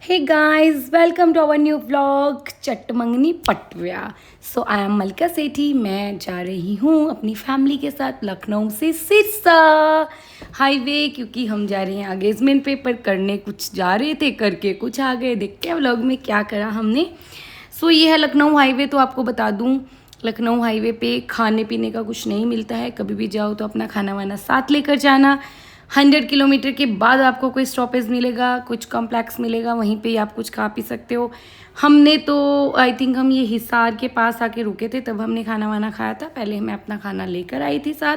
Hey guys, welcome to our new vlog चटमंगनी पटव्या। So I am Malka Sethi. मैं जा रही हूँ अपनी फैमिली के साथ लखनऊ से सिरसा हाईवे, क्योंकि हम जा रहे हैं एंगेजमेंट पे। पर करने कुछ जा रहे थे, करके कुछ आ गए। देखते हैं व्लॉग में क्या करा हमने। सो ये है लखनऊ हाईवे। तो आपको बता दूँ, लखनऊ हाईवे पे खाने पीने का कुछ नहीं मिलता है। कभी भी जाओ तो अपना खाना वाना साथ लेकर जाना। 100 किलोमीटर के बाद आपको कोई स्टॉपेज मिलेगा, कुछ कॉम्प्लेक्स मिलेगा, वहीं पे आप कुछ खा पी सकते हो। हमने तो आई थिंक हम ये हिसार के पास आके रुके थे, तब हमने खाना वाना खाया था। पहले मैं अपना खाना लेकर आई थी साथ,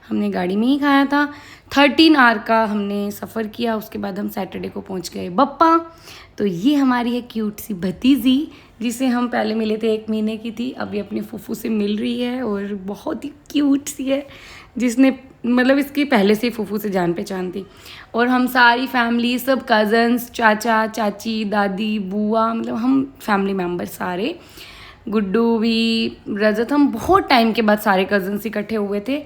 हमने गाड़ी में ही खाया था। 13 आवर का हमने सफ़र किया। उसके बाद हम सैटरडे को पहुंच गए बप्पा। तो ये हमारी है क्यूट सी भतीजी, जिसे हम पहले मिले थे 1 महीने की थी, अभी अपने फूफू से मिल रही है और बहुत ही क्यूट सी है, जिसने मतलब इसकी पहले से फूफू से जान पहचान थी। और हम सारी फैमिली, सब कज़न्स, चाचा चाची, दादी, बुआ, मतलब हम फैमिली मेम्बर सारे, गुड्डू भी, रजत, हम बहुत टाइम के बाद सारे कज़न्स इकट्ठे हुए थे।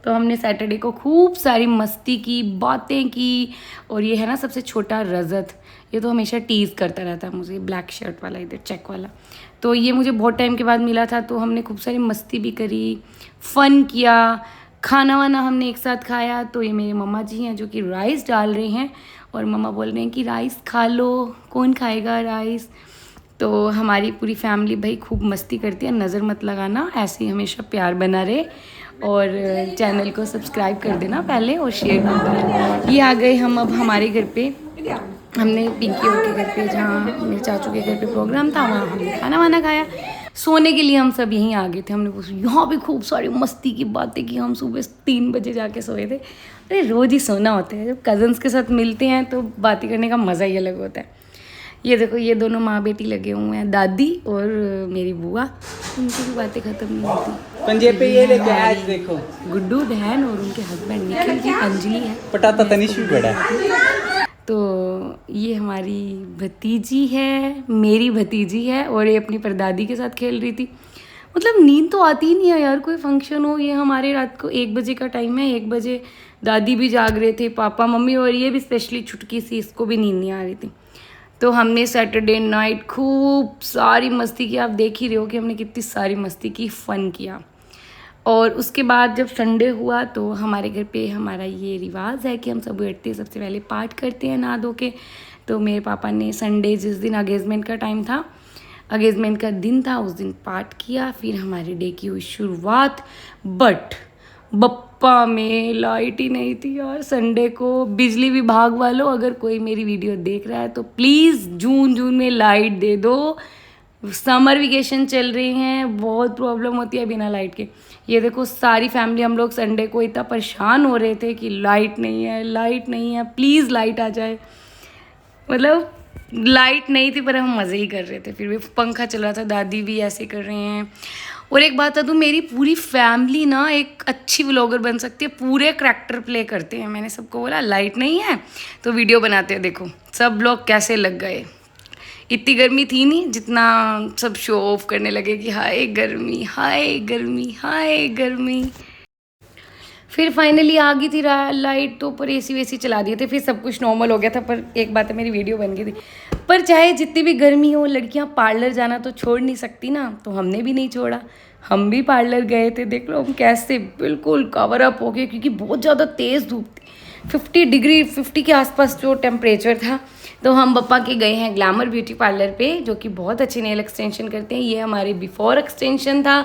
तो हमने सैटरडे को खूब सारी मस्ती की, बातें की। और ये है ना सबसे छोटा रजत, ये तो हमेशा टीज़ करता रहता है मुझे, ब्लैक शर्ट वाला, इधर चेक वाला। तो ये मुझे बहुत टाइम के बाद मिला था, तो हमने खूब सारी मस्ती भी करी, फ़न किया, खाना वाना हमने एक साथ खाया। तो ये मेरे मम्मा जी हैं जो कि राइस डाल रहे हैं, और मम्मा बोल रहे हैं कि राइस खा लो, कौन खाएगा राइस। तो हमारी पूरी फैमिली भाई खूब मस्ती करती है। नज़र मत लगाना, ऐसे ही हमेशा प्यार बना रहे। और चैनल को सब्सक्राइब कर देना पहले, और शेयर कर देना। ये आ गए हम अब हमारे घर पे। हमने पिंकी के घर पे, जहाँ मेरे चाचू के घर पे प्रोग्राम था, वहाँ हमने खाना वाना खाया। सोने के लिए हम सब यहीं आ गए थे। हमने यहाँ भी खूब सारी मस्ती की बातें की। हम सुबह 3 बजे जाके सोए थे। अरे रोज़ ही सोना होता है, जब कज़न्स के साथ मिलते हैं तो बातें करने का मज़ा ही अलग होता है। ये देखो, ये दोनों माँ बेटी लगे हुए हैं, दादी और मेरी बुआ। उनकी भी बातें ख़त्म नहीं होती। पंजे पे ये लेके आया, आज देखो गुड्डू बहन और उनके हस्बैंड निखिल जी, अंजलि है, पटाता तनिष भी बड़ा है। तो ये हमारी भतीजी है, मेरी भतीजी है, और ये अपनी परदादी के साथ खेल रही थी। मतलब नींद तो आती ही नहीं है यार, कोई फंक्शन हो। ये हमारे रात को 1 बजे का टाइम है, 1 बजे दादी भी जाग रहे थे, पापा मम्मी, और ये भी स्पेशली छुटकी सी, इसको भी नींद नहीं आ रही थी। तो हमने सैटरडे नाइट खूब सारी मस्ती की। आप देख ही रहे हो कि हमने कितनी सारी मस्ती की, फ़न किया। और उसके बाद जब संडे हुआ तो हमारे घर पे हमारा ये रिवाज है कि हम सब बैठते हैं, सबसे पहले पाठ करते हैं नहा धो के। तो मेरे पापा ने संडे, जिस दिन एंगेजमेंट का टाइम था, एंगेजमेंट का दिन था, उस दिन पाठ किया। फिर हमारे डे की हुई शुरुआत। बट बप्पा में लाइट ही नहीं थी यार संडे को। बिजली विभाग वालों, अगर कोई मेरी वीडियो देख रहा है तो प्लीज़ जून में लाइट दे दो। समर वेकेशन चल रहे हैं, बहुत प्रॉब्लम होती है बिना लाइट के। ये देखो, सारी फैमिली हम लोग संडे को इतना परेशान हो रहे थे कि लाइट नहीं है, लाइट नहीं है, प्लीज़ लाइट आ जाए। मतलब लाइट नहीं थी पर हम मज़े ही कर रहे थे। फिर भी पंखा चल रहा था, दादी भी ऐसे कर रहे हैं। और एक बात है, तो मेरी पूरी फैमिली ना एक अच्छी व्लॉगर बन सकती है, पूरे करैक्टर प्ले करते हैं। मैंने सबको बोला लाइट नहीं है तो वीडियो बनाते हैं। देखो सब लोग कैसे लग गए। इतनी गर्मी थी नहीं जितना सब शो ऑफ करने लगे कि हाय गर्मी, हाय गर्मी, हाय गर्मी। फिर फाइनली आ गई थी लाइट, तो पर एसी वेसी चला दिए थे, फिर सब कुछ नॉर्मल हो गया था। पर एक बात है, मेरी वीडियो बन गई थी। पर चाहे जितनी भी गर्मी हो, लड़कियां पार्लर जाना तो छोड़ नहीं सकती ना, तो हमने भी नहीं छोड़ा। हम भी पार्लर गए थे। देख लो हम कैसे बिल्कुल कवर अप हो गए, क्योंकि बहुत ज़्यादा तेज़ धूप थी। 50 के आसपास जो टेम्परेचर था। तो हम बप्पा के गए हैं ग्लैमर ब्यूटी पार्लर पे, जो कि बहुत अच्छे नेल एक्सटेंशन करते हैं। ये हमारे बिफोर एक्सटेंशन था।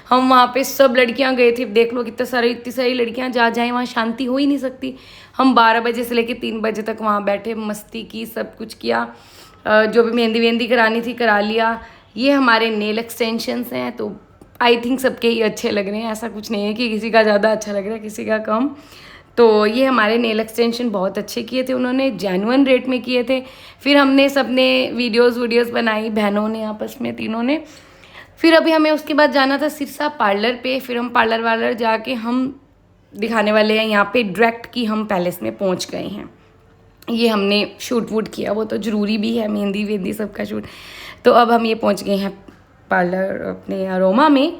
हम वहाँ पे सब लड़कियाँ गए थे। देख लो इतनी सारी लड़कियाँ जा जाएँ, वहाँ शांति हो ही नहीं सकती। हम 12 बजे से लेकर 3 बजे तक वहाँ बैठे, मस्ती की, सब कुछ किया। जो भी मेहंदी वेंदी करानी थी करा लिया। ये हमारे नेल एक्सटेंशंस हैं, तो आई थिंक सबके ही अच्छे लग रहे हैं। ऐसा कुछ नहीं है कि किसी का ज़्यादा अच्छा लग रहा है, किसी का कम। तो ये हमारे नेल एक्सटेंशन बहुत अच्छे किए थे उन्होंने, जेन्युइन रेट में किए थे। फिर हमने सबने वीडियोस बनाई, बहनों ने आपस में, तीनों ने। फिर अभी हमें उसके बाद जाना था सिरसा पार्लर पे। फिर हम पार्लर जाके हम दिखाने वाले हैं यहाँ पे डायरेक्ट कि हम पैलेस में पहुँच गए हैं। ये हमने शूट वूट किया, वो तो ज़रूरी भी है, मेहंदी वेंदी सबका शूट। तो अब हम ये पहुँच गए हैं पार्लर अपने अरोमा में।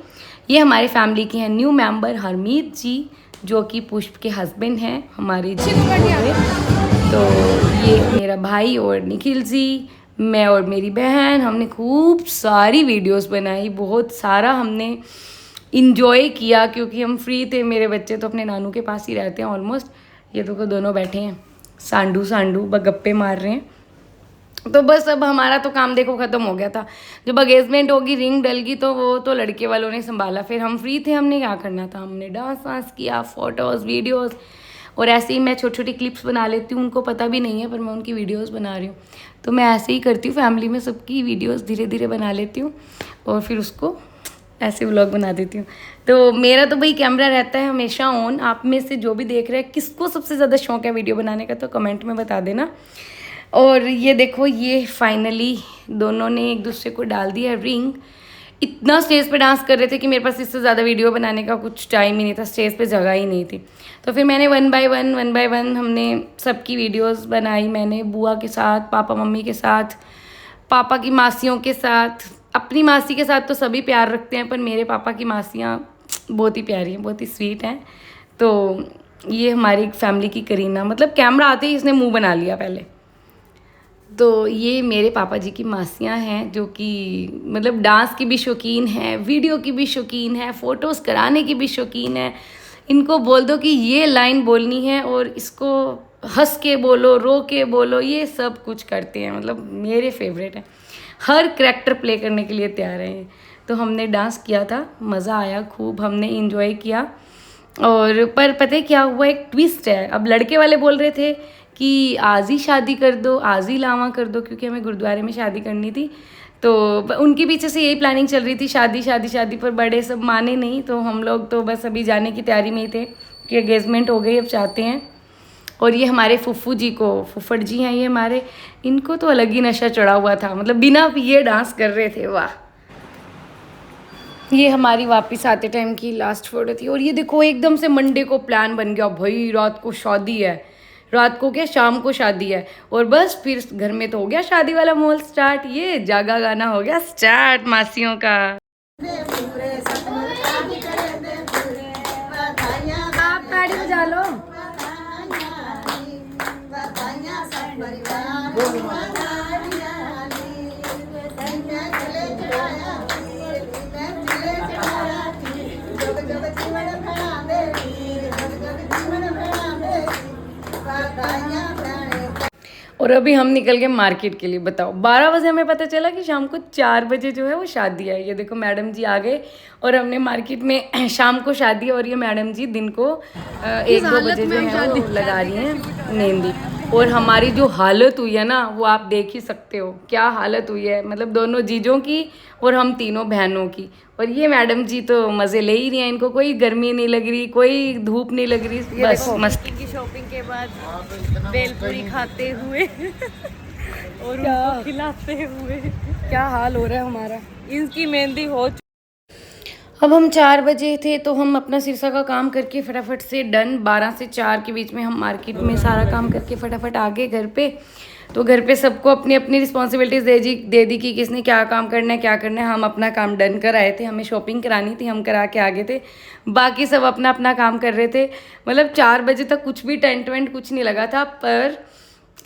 ये हमारे फैमिली के हैं न्यू मेंबर हरमीत जी, जो कि पुष्प के हस्बैंड हैं हमारे जी। तो ये मेरा भाई और निखिल जी, मैं और मेरी बहन, हमने खूब सारी वीडियोस बनाई, बहुत सारा हमने इंजॉय किया क्योंकि हम फ्री थे। मेरे बच्चे तो अपने नानू के पास ही रहते हैं ऑलमोस्ट। ये तो दोनों बैठे हैं सांडू सांडू गप्पे मार रहे हैं। तो बस अब हमारा तो काम देखो ख़त्म हो गया था। जब एंगेजमेंट होगी, रिंग डल गई, तो वो तो लड़के वालों ने संभाला। फिर हम फ्री थे, हमने क्या करना था, हमने डांस वांस किया, फ़ोटोज़ वीडियोज़, और ऐसे ही मैं छोटी छोटी क्लिप्स बना लेती हूँ। उनको पता भी नहीं है पर मैं उनकी वीडियोज़ बना रही हूँ। तो मैं ऐसे ही करती हूँ, फैमिली में सबकी वीडियोज़ धीरे धीरे बना लेती हूँ और फिर उसको ऐसे व्लॉग बना देती हूँ। तो मेरा तो भाई कैमरा रहता है हमेशा ऑन। आप में से जो भी देख रहे हैं, किसको सबसे ज़्यादा शौक है वीडियो बनाने का, तो कमेंट में बता देना। और ये देखो, ये फाइनली दोनों ने एक दूसरे को डाल दिया रिंग। इतना स्टेज पे डांस कर रहे थे कि मेरे पास इससे ज़्यादा वीडियो बनाने का कुछ टाइम ही नहीं था, स्टेज पे जगह ही नहीं थी। तो फिर मैंने वन बाय वन हमने सबकी वीडियोस बनाई। मैंने बुआ के साथ, पापा मम्मी के साथ, पापा की मासियों के साथ। अपनी मासी के साथ तो सभी प्यार रखते हैं, पर मेरे पापा की मासियाँ बहुत ही प्यारी हैं, बहुत ही स्वीट हैं। तो ये हमारी फैमिली की करीना, मतलब कैमरा आते ही इसने मुँह बना लिया पहले। तो ये मेरे पापा जी की मासियाँ हैं, जो कि मतलब डांस की भी शौकीन है, वीडियो की भी शौकीन है, फ़ोटोज़ कराने की भी शौकीन है। इनको बोल दो कि ये लाइन बोलनी है और इसको हंस के बोलो, रो के बोलो, ये सब कुछ करते हैं। मतलब मेरे फेवरेट हैं, हर करैक्टर प्ले करने के लिए तैयार हैं। तो हमने डांस किया था, मज़ा आया खूब, हमने इंजॉय किया। और पर पता है क्या हुआ, एक ट्विस्ट है। अब लड़के वाले बोल रहे थे कि आज ही शादी कर दो, आज ही लावा कर दो, क्योंकि हमें गुरुद्वारे में शादी करनी थी। तो उनके पीछे से यही प्लानिंग चल रही थी, शादी शादी शादी, पर बड़े सब माने नहीं। तो हम लोग तो बस अभी जाने की तैयारी में ही थे कि एंगेजमेंट हो गई, अब चाहते हैं। और ये हमारे फुफ्फू जी को, फुफ्फड़ जी हैं ये हमारे, इनको तो अलग ही नशा चढ़ा हुआ था, मतलब बिना पिए डांस कर रहे थे, वाह। ये हमारी वापस आते टाइम की लास्ट फोटो थी। और ये देखो, एकदम से मंडे को प्लान बन गया, भाई रात को शादी है, रात को क्या शाम को शादी है। और बस फिर घर में तो हो गया शादी वाला माहौल स्टार्ट। ये जागा गाना हो गया स्टार्ट मासियों का। आप ताड़ी बजा लो। और अभी हम निकल गए मार्केट के लिए। बताओ, 12 बजे हमें पता चला कि शाम को 4 बजे जो है वो शादी है। ये देखो मैडम जी आ गए और हमने मार्केट में शाम को शादी है। और ये मैडम जी दिन को 1-2 बजे जो है वो लगा रही हैं मेहंदी। और हमारी जो हालत हुई है ना, वो आप देख ही सकते हो क्या हालत हुई है, मतलब दोनों जीजों की और हम तीनों बहनों की। और ये मैडम जी तो मज़े ले ही रही हैं, इनको कोई गर्मी नहीं लग रही, कोई धूप नहीं लग रही, बस मस्त। की शॉपिंग के बाद बेलपूरी खाते हुए और उनको खिलाते हुए क्या हाल हो रहा है हमारा। इनकी मेहंदी हो। अब हम 4 बजे थे तो हम अपना सिरसा का काम करके फटाफट से डन। 12 से 4 के बीच में हम मार्केट में सारा काम करके फटाफट आ गए घर पे। तो घर पे सबको अपनी अपनी रिस्पॉन्सिबिलिटीज़ दे दी कि किसने क्या काम करना है क्या करना है। हम अपना काम डन कर आए थे, हमें शॉपिंग करानी थी, हम करा के आ गए थे। बाकी सब अपना अपना काम कर रहे थे। मतलब 4 बजे तक कुछ भी टेंट वेंट कुछ नहीं लगा था, पर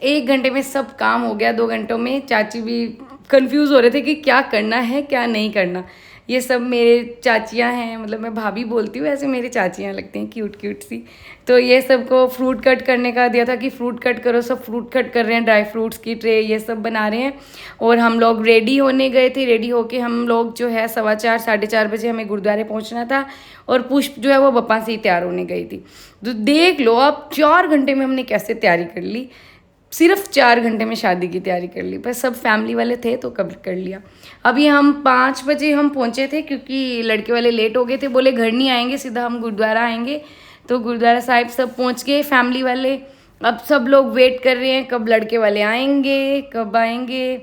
1 घंटे में सब काम हो गया। 2 घंटों में चाची भी कंफ्यूज हो रहे थे कि क्या करना है क्या नहीं करना। ये सब मेरे चाचियाँ हैं, मतलब मैं भाभी बोलती हूँ, ऐसे मेरी चाचियाँ लगती हैं क्यूट क्यूट सी। तो ये सबको फ्रूट कट करने का दिया था कि फ्रूट कट करो, सब फ्रूट कट कर रहे हैं, ड्राई फ्रूट्स की ट्रे ये सब बना रहे हैं। और हम लोग रेडी होने गए थे। रेडी होके हम लोग जो है 4:15 4:30 बजे हमें गुरुद्वारे पहुँचना था। और पुष्प जो है वो बप्पा से ही तैयार होने गई थी। तो देख लो अब 4 घंटे में हमने कैसे तैयारी कर ली, सिर्फ 4 घंटे में शादी की तैयारी कर ली। बस सब फैमिली वाले थे तो कवर कर लिया। अभी हम 5 बजे हम पहुंचे थे क्योंकि लड़के वाले लेट हो गए थे, बोले घर नहीं आएंगे, सीधा हम गुरुद्वारा आएंगे। तो गुरुद्वारा साहिब सब पहुंच गए फैमिली वाले। अब सब लोग वेट कर रहे हैं कब लड़के वाले आएंगे, कब आएंगे।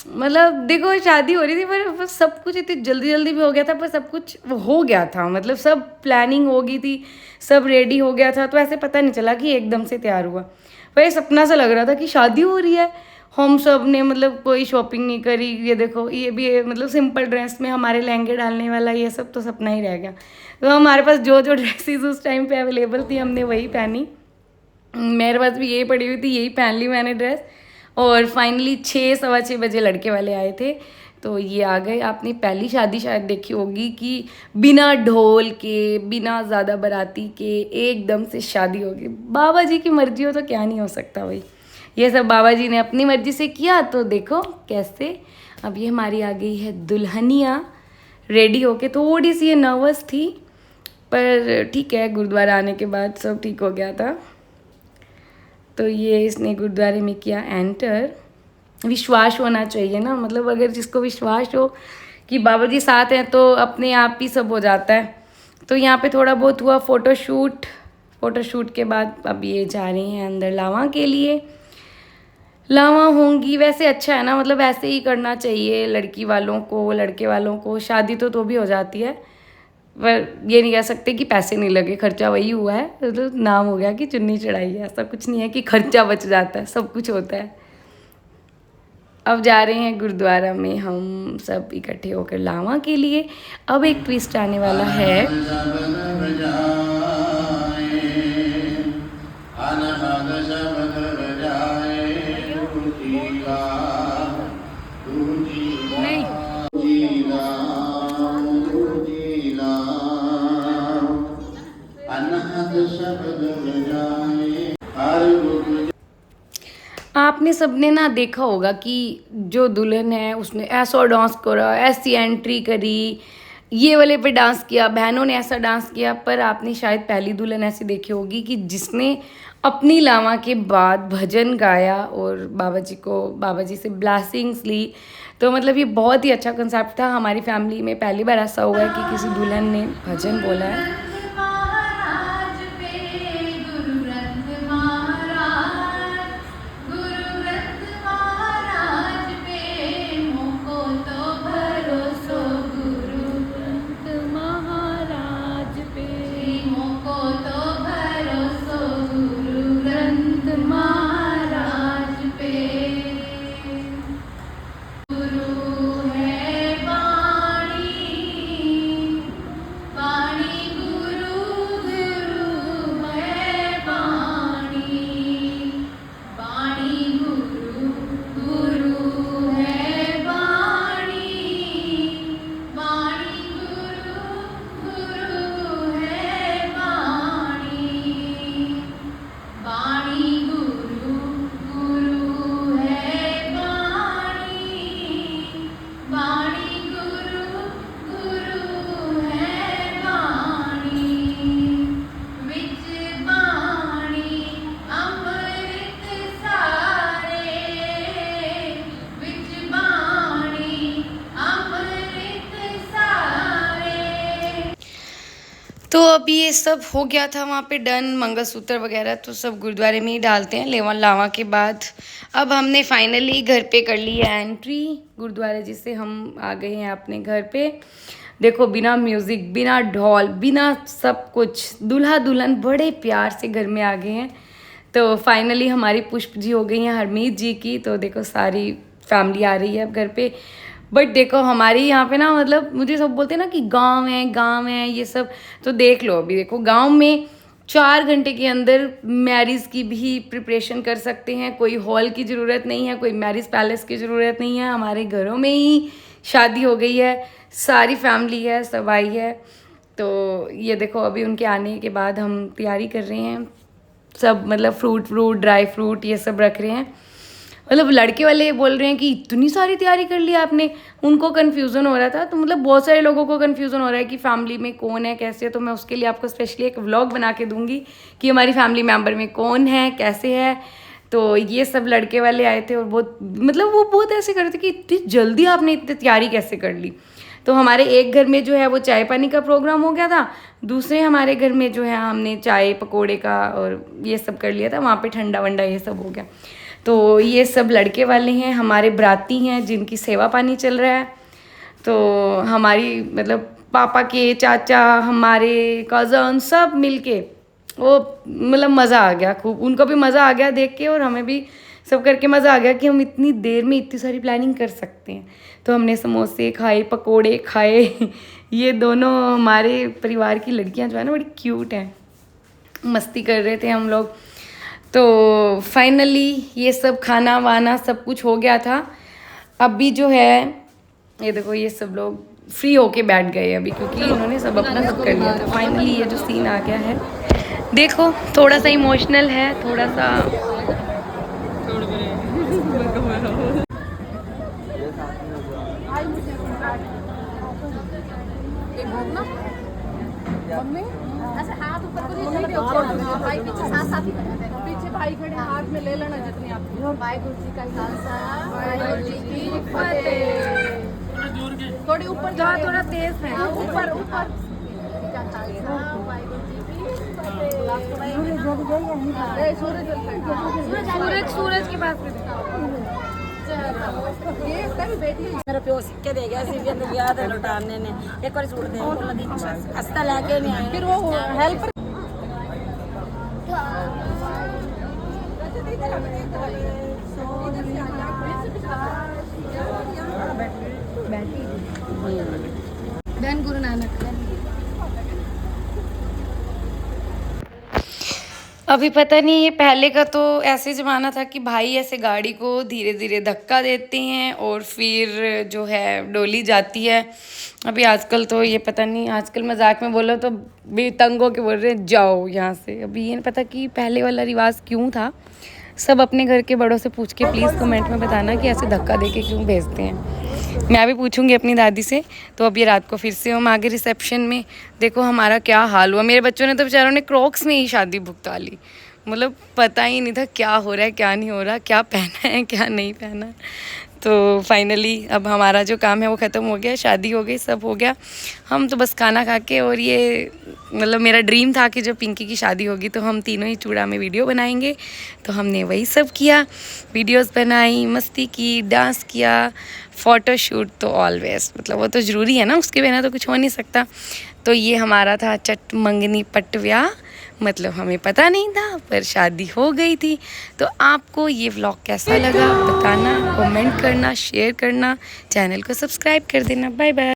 मतलब देखो शादी हो रही थी पर सब कुछ इतनी जल्दी जल्दी भी हो गया था, पर सब कुछ हो गया था, मतलब सब प्लानिंग हो गई थी, सब रेडी हो गया था। तो ऐसे पता नहीं चला कि एकदम से तैयार हुआ। पर ये सपना सा लग रहा था कि शादी हो रही है। हम सब ने मतलब कोई शॉपिंग नहीं करी। ये देखो ये भी मतलब सिंपल ड्रेस में हमारे लहंगे डालने वाला ये सब तो सपना ही रह गया। तो हमारे पास जो जो ड्रेसेस उस टाइम पे अवेलेबल थी हमने वही पहनी। मेरे पास भी यही पड़ी हुई थी, यही पहन ली मैंने ड्रेस। और फाइनली 6 सवा 6 बजे लड़के वाले आए थे तो ये आ गए। आपने पहली शादी शायद देखी होगी कि बिना ढोल के, बिना ज़्यादा बाराती के एकदम से शादी होगी। बाबा जी की मर्जी हो तो क्या नहीं हो सकता भाई। ये सब बाबा जी ने अपनी मर्जी से किया तो देखो कैसे। अब ये हमारी आ गई है दुल्हनिया रेडी होके। थोड़ी सी ये नर्वस थी पर ठीक है, गुरुद्वारा आने के बाद सब ठीक हो गया था। तो ये इसने गुरुद्वारे में किया एंटर। विश्वास होना चाहिए ना, मतलब अगर जिसको विश्वास हो कि बाबा जी साथ हैं तो अपने आप ही सब हो जाता है। तो यहाँ पे थोड़ा बहुत हुआ फ़ोटोशूट के बाद अब ये जा रही हैं अंदर लावा के लिए। लावा होंगी वैसे अच्छा है ना, मतलब ऐसे ही करना चाहिए लड़की वालों को, लड़के वालों को। शादी तो भी हो जाती है पर ये नहीं कह सकते कि पैसे नहीं लगे, खर्चा वही हुआ है। तो नाम हो गया कि चुन्नी चढ़ाई है, ऐसा कुछ नहीं है कि खर्चा बच जाता है, सब कुछ होता है। अब जा रहे हैं गुरुद्वारा में हम सब इकट्ठे होकर लावा के लिए। अब एक ट्विस्ट आने वाला है। आपने सबने ना देखा होगा कि जो दुल्हन है उसने ऐसा डांस करा, ऐसी एंट्री करी, ये वाले पे डांस किया, बहनों ने ऐसा डांस किया। पर आपने शायद पहली दुल्हन ऐसी देखी होगी कि जिसने अपनी लावा के बाद भजन गाया और बाबा जी से ब्लेसिंग्स ली। तो मतलब ये बहुत ही अच्छा कंसेप्ट था। हमारी फैमिली में पहली बार ऐसा हुआ है कि किसी दुल्हन ने भजन बोला है। तो अभी ये सब हो गया था वहाँ पे डन, मंगलसूत्र वगैरह तो सब गुरुद्वारे में ही डालते हैं लावा के बाद। अब हमने फाइनली घर पे कर ली है एंट्री गुरुद्वारे, जिससे हम आ गए हैं अपने घर पे। देखो बिना म्यूज़िक, बिना ढोल, बिना सब कुछ, दूल्हा दुल्हन बड़े प्यार से घर में आ गए हैं। तो फाइनली हमारी पुष्प जी हो गई हैं हरमीत जी की। तो देखो सारी फैमिली आ रही है अब घर पे। बट देखो हमारे यहाँ पे ना, मतलब मुझे सब बोलते हैं ना कि गांव है ये सब। तो देख लो अभी देखो गांव में 4 घंटे के अंदर मैरिज की भी प्रिपरेशन कर सकते हैं। कोई हॉल की ज़रूरत नहीं है, कोई मैरिज पैलेस की ज़रूरत नहीं है। हमारे घरों में ही शादी हो गई है, सारी फैमिली है, सब आई है। तो ये देखो अभी उनके आने के बाद हम तैयारी कर रहे हैं सब, मतलब फ्रूट ड्राई फ्रूट ये सब रख रहे हैं। मतलब लड़के वाले बोल रहे हैं कि इतनी सारी तैयारी कर ली आपने, उनको कन्फ्यूज़न हो रहा था। तो मतलब बहुत सारे लोगों को कन्फ्यूज़न हो रहा है कि फैमिली में कौन है कैसे है। तो मैं उसके लिए आपको स्पेशली एक व्लॉग बना के दूंगी कि हमारी फैमिली मेम्बर में कौन है कैसे है। तो ये सब लड़के वाले आए थे और बहुत, मतलब वो बहुत ऐसे कर रहे थे कि इतनी जल्दी आपने इतनी तैयारी कैसे कर ली। तो हमारे एक घर में जो है वो चाय पानी का प्रोग्राम हो गया था, दूसरे हमारे घर में जो है हमने चाय पकोड़े का और ये सब कर लिया था। वहाँ पे ठंडा वंडा ये सब हो गया। तो ये सब लड़के वाले हैं, हमारे बराती हैं जिनकी सेवा पानी चल रहा है। तो हमारी मतलब पापा के चाचा, हमारे कज़न सब मिलके वो मतलब मज़ा आ गया खूब। उनको भी मज़ा आ गया देख के और हमें भी सब करके मज़ा आ गया कि हम इतनी देर में इतनी सारी प्लानिंग कर सकते हैं। तो हमने समोसे खाए, पकोड़े खाए। ये दोनों हमारे परिवार की लड़कियां जो है ना बड़ी क्यूट हैं, मस्ती कर रहे थे हम लोग। तो फाइनली ये सब खाना वाना सब कुछ हो गया था। अभी जो है ये देखो ये सब लोग फ्री होके बैठ गए अभी, क्योंकि इन्होंने सब अपना सब कर लिया था। फाइनली ये जो सीन आ गया है, देखो थोड़ा सा इमोशनल है, थोड़ा सा ऐसे हाथ ऊपर भाई पीछे साथ साथ ही पीछे भाई खड़े हाथ में ले लेना जितनी आपकी। वाहिगुरु जी का खालसा वाहिगुरु जी की फतेह। थोड़ी ऊपर जाओ, थोड़ा तेज है, ऊपर ऊपर का खालसा वाहिगुरु जी की फतेह। सूरज के पास मेरा प्यो सिक्के दे गया सी भी गया था लुटाने ने एक बार सूट दे हस्ता लेके नहीं आया। फिर वो हेल्पर धन गुरु नानक। अभी पता नहीं, ये पहले का तो ऐसे ज़माना था कि भाई ऐसे गाड़ी को धीरे धीरे धक्का देते हैं और फिर जो है डोली जाती है। अभी आजकल तो ये पता नहीं, आजकल मजाक में बोलो तो भी तंग हो के बोल रहे हैं जाओ यहाँ से। अभी ये नहीं पता कि पहले वाला रिवाज क्यों था। सब अपने घर के बड़ों से पूछ के प्लीज़ कमेंट में बताना कि ऐसे धक्का दे के क्यों भेजते हैं। मैं भी पूछूंगी अपनी दादी से। तो अब ये रात को फिर से हम आगे रिसेप्शन में, देखो हमारा क्या हाल हुआ। मेरे बच्चों ने तो बेचारों ने क्रॉक्स में ही शादी भुगता ली, मतलब पता ही नहीं था क्या हो रहा है क्या नहीं हो रहा, क्या पहना है क्या नहीं पहना। तो फाइनली अब हमारा जो काम है वो ख़त्म हो गया, शादी हो गई, सब हो गया। हम तो बस खाना खा के, और ये मतलब मेरा ड्रीम था कि जब पिंकी की शादी होगी तो हम तीनों ही चूड़ा में वीडियो बनाएंगे। तो हमने वही सब किया, वीडियोस बनाई, मस्ती की, डांस किया, फ़ोटो शूट तो ऑलवेज, मतलब वो तो ज़रूरी है ना, उसके बिना तो कुछ हो नहीं सकता। तो ये हमारा था चट मंगनी पट व्याह, मतलब हमें पता नहीं था पर शादी हो गई थी। तो आपको ये व्लॉग कैसा लगा बताना, कमेंट करना, शेयर करना, चैनल को सब्सक्राइब कर देना। Bye bye.